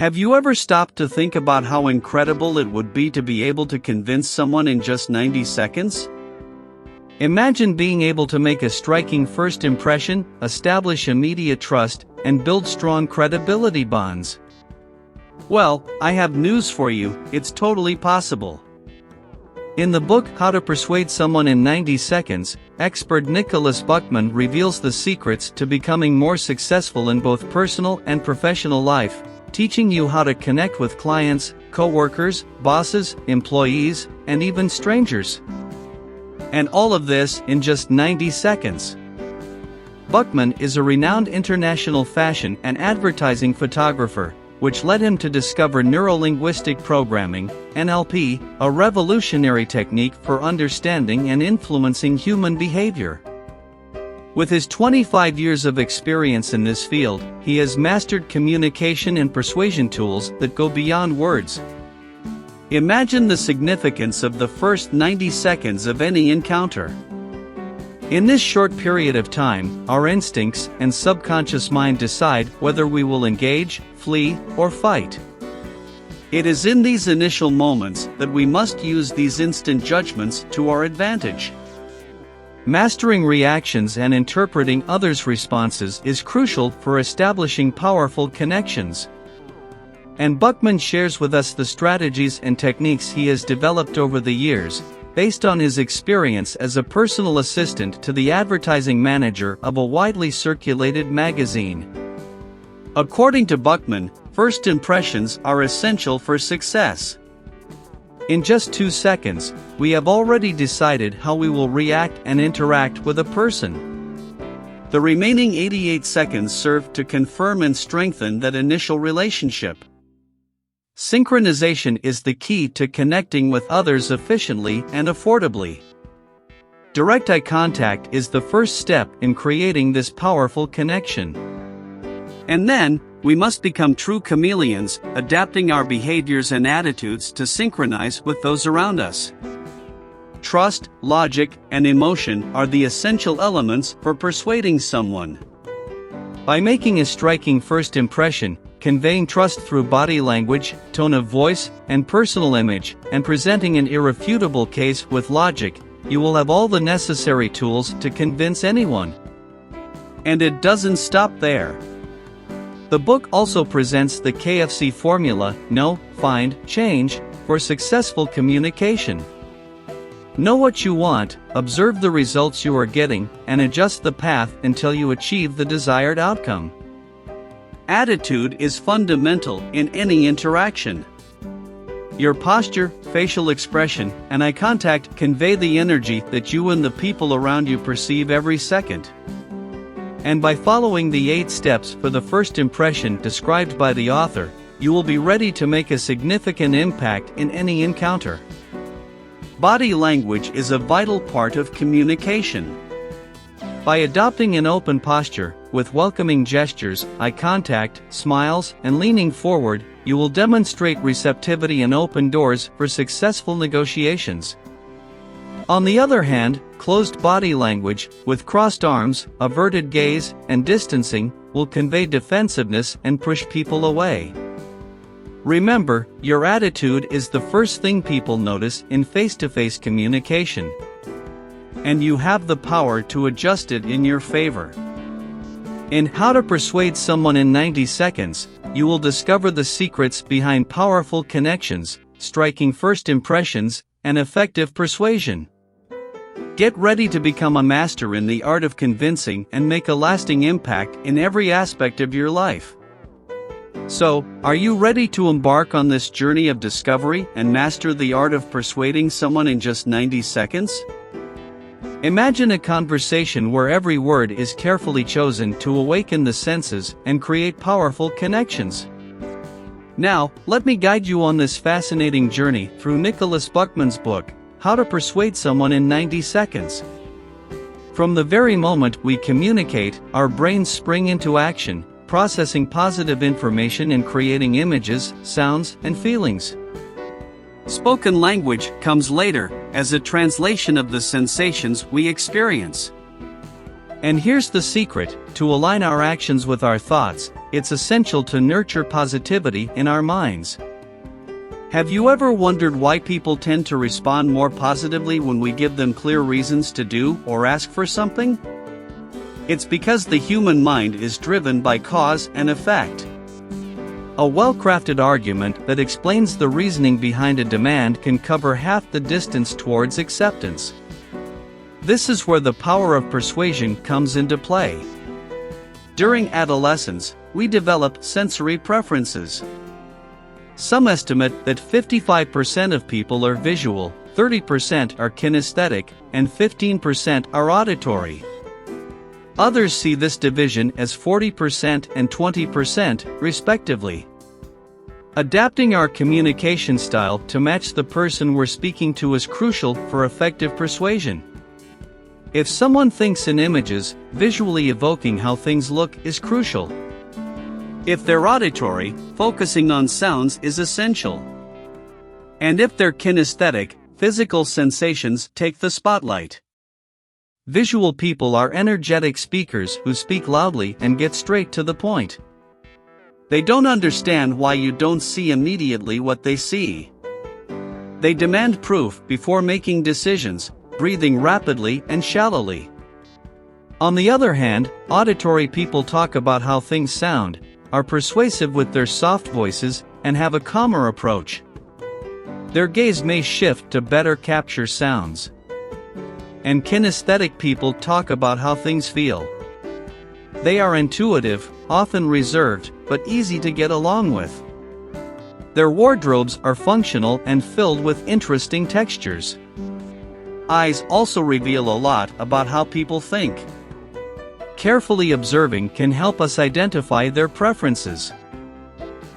Have you ever stopped to think about how incredible it would be to be able to convince someone in just 90 seconds? Imagine being able to make a striking first impression, establish immediate trust, and build strong credibility bonds. Well, I have news for you, it's totally possible. In the book How to Persuade Someone in 90 Seconds, expert Nicholas Buckman reveals the secrets to becoming more successful in both personal and professional life, teaching you how to connect with clients, co-workers, bosses, employees, and even strangers. And all of this in just 90 seconds. Buckman is a renowned international fashion and advertising photographer, which led him to discover neuro-linguistic programming, NLP, a revolutionary technique for understanding and influencing human behavior. With his 25 years of experience in this field, he has mastered communication and persuasion tools that go beyond words. Imagine the significance of the first 90 seconds of any encounter. In this short period of time, our instincts and subconscious mind decide whether we will engage, flee, or fight. It is in these initial moments that we must use these instant judgments to our advantage. Mastering reactions and interpreting others' responses is crucial for establishing powerful connections. And Buckman shares with us the strategies and techniques he has developed over the years, based on his experience as a personal assistant to the advertising manager of a widely circulated magazine. According to Buckman, first impressions are essential for success. In just 2 seconds, we have already decided how we will react and interact with a person. The remaining 88 seconds serve to confirm and strengthen that initial relationship. Synchronization is the key to connecting with others efficiently and affordably. Direct eye contact is the first step in creating this powerful connection. And then, we must become true chameleons, adapting our behaviors and attitudes to synchronize with those around us. Trust, logic, and emotion are the essential elements for persuading someone. By making a striking first impression, conveying trust through body language, tone of voice, and personal image, and presenting an irrefutable case with logic, you will have all the necessary tools to convince anyone. And it doesn't stop there. The book also presents the KFC formula, know, find, change, for successful communication. Know what you want, observe the results you are getting, and adjust the path until you achieve the desired outcome. Attitude is fundamental in any interaction. Your posture, facial expression, and eye contact convey the energy that you and the people around you perceive every second. And by following the 8 steps for the first impression described by the author, you will be ready to make a significant impact in any encounter. Body language is a vital part of communication. By adopting an open posture, with welcoming gestures, eye contact, smiles, and leaning forward, you will demonstrate receptivity and open doors for successful negotiations. On the other hand, closed body language, with crossed arms, averted gaze, and distancing, will convey defensiveness and push people away. Remember, your attitude is the first thing people notice in face-to-face communication. And you have the power to adjust it in your favor. In How to Persuade Someone in 90 Seconds, you will discover the secrets behind powerful connections, striking first impressions, and effective persuasion. Get ready to become a master in the art of convincing and make a lasting impact in every aspect of your life. So, are you ready to embark on this journey of discovery and master the art of persuading someone in just 90 seconds? Imagine a conversation where every word is carefully chosen to awaken the senses and create powerful connections. Now, let me guide you on this fascinating journey through Nicholas Buckman's book, How to Persuade Someone in 90 Seconds. From the very moment we communicate, our brains spring into action, processing positive information and creating images, sounds, and feelings. Spoken language comes later, as a translation of the sensations we experience. And here's the secret: to align our actions with our thoughts, it's essential to nurture positivity in our minds. Have you ever wondered why people tend to respond more positively when we give them clear reasons to do or ask for something? It's because the human mind is driven by cause and effect. A well-crafted argument that explains the reasoning behind a demand can cover half the distance towards acceptance. This is where the power of persuasion comes into play. During adolescence, we develop sensory preferences. Some estimate that 55% of people are visual, 30% are kinesthetic, and 15% are auditory. Others see this division as 40% and 20%, respectively. Adapting our communication style to match the person we're speaking to is crucial for effective persuasion. If someone thinks in images, visually evoking how things look is crucial. If they're auditory, focusing on sounds is essential. And if they're kinesthetic, physical sensations take the spotlight. Visual people are energetic speakers who speak loudly and get straight to the point. They don't understand why you don't see immediately what they see. They demand proof before making decisions, breathing rapidly and shallowly. On the other hand, auditory people talk about how things sound, are persuasive with their soft voices, and have a calmer approach. Their gaze may shift to better capture sounds. And kinesthetic people talk about how things feel. They are intuitive, often reserved, but easy to get along with. Their wardrobes are functional and filled with interesting textures. Eyes also reveal a lot about how people think. Carefully observing can help us identify their preferences.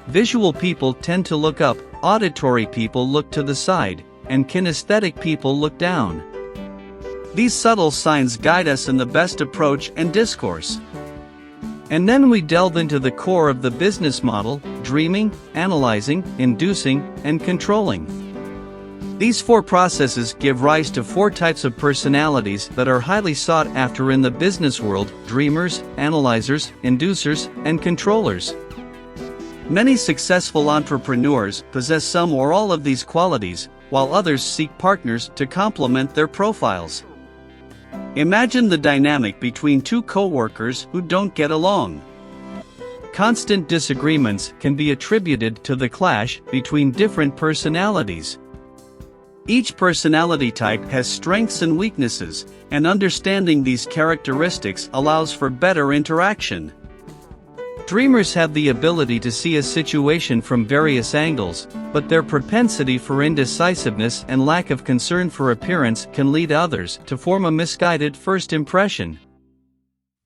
Visual people tend to look up, auditory people look to the side, and kinesthetic people look down. These subtle signs guide us in the best approach and discourse. And then we delve into the core of the business model: dreaming, analyzing, inducing, and controlling. These four processes give rise to four types of personalities that are highly sought after in the business world: dreamers, analyzers, inducers, and controllers. Many successful entrepreneurs possess some or all of these qualities, while others seek partners to complement their profiles. Imagine the dynamic between two co-workers who don't get along. Constant disagreements can be attributed to the clash between different personalities. Each personality type has strengths and weaknesses, and understanding these characteristics allows for better interaction. Dreamers have the ability to see a situation from various angles, but their propensity for indecisiveness and lack of concern for appearance can lead others to form a misguided first impression.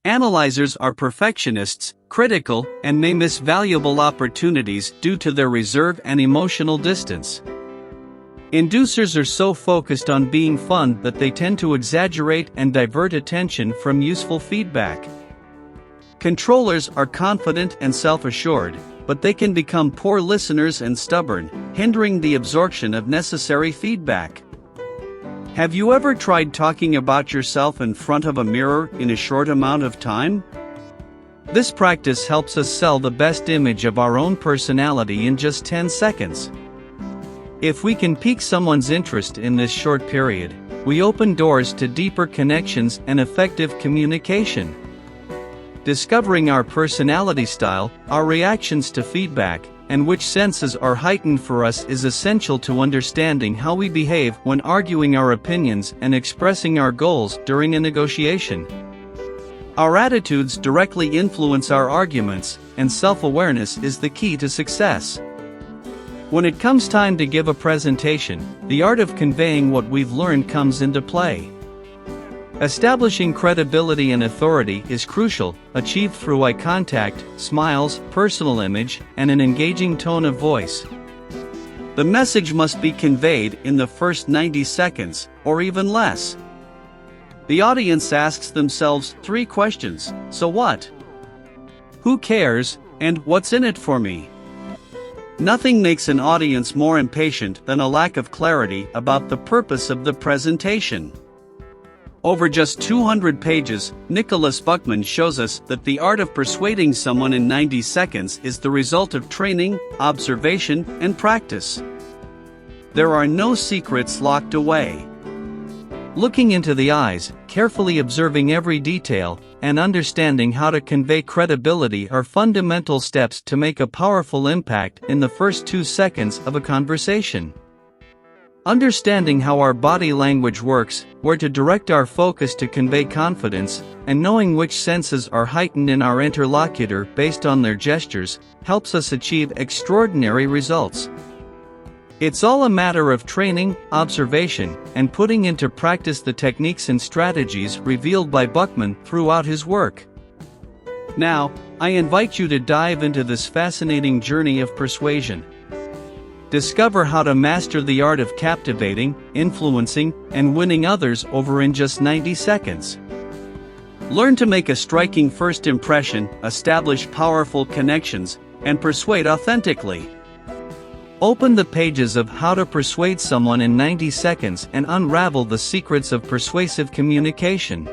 Analyzers are perfectionists, critical, and may miss valuable opportunities due to their reserve and emotional distance. Inducers are so focused on being fun that they tend to exaggerate and divert attention from useful feedback. Controllers are confident and self-assured, but they can become poor listeners and stubborn, hindering the absorption of necessary feedback. Have you ever tried talking about yourself in front of a mirror in a short amount of time? This practice helps us sell the best image of our own personality in just 10 seconds. If we can pique someone's interest in this short period, we open doors to deeper connections and effective communication. Discovering our personality style, our reactions to feedback, and which senses are heightened for us is essential to understanding how we behave when arguing our opinions and expressing our goals during a negotiation. Our attitudes directly influence our arguments, and self-awareness is the key to success. When it comes time to give a presentation, the art of conveying what we've learned comes into play. Establishing credibility and authority is crucial, achieved through eye contact, smiles, personal image, and an engaging tone of voice. The message must be conveyed in the first 90 seconds, or even less. The audience asks themselves 3 questions: so what? Who cares? And what's in it for me? Nothing makes an audience more impatient than a lack of clarity about the purpose of the presentation. Over just 200 pages, Nicholas Buckman shows us that the art of persuading someone in 90 seconds is the result of training, observation, and practice. There are no secrets locked away. Looking into the eyes, carefully observing every detail, and understanding how to convey credibility are fundamental steps to make a powerful impact in the first 2 seconds of a conversation. Understanding how our body language works, where to direct our focus to convey confidence, and knowing which senses are heightened in our interlocutor based on their gestures, helps us achieve extraordinary results. It's all a matter of training, observation, and putting into practice the techniques and strategies revealed by Buckman throughout his work. Now, I invite you to dive into this fascinating journey of persuasion. Discover how to master the art of captivating, influencing, and winning others over in just 90 seconds. Learn to make a striking first impression, establish powerful connections, and persuade authentically. Open the pages of How to Persuade Someone in 90 Seconds and unravel the secrets of persuasive communication.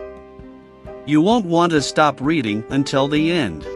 You won't want to stop reading until the end.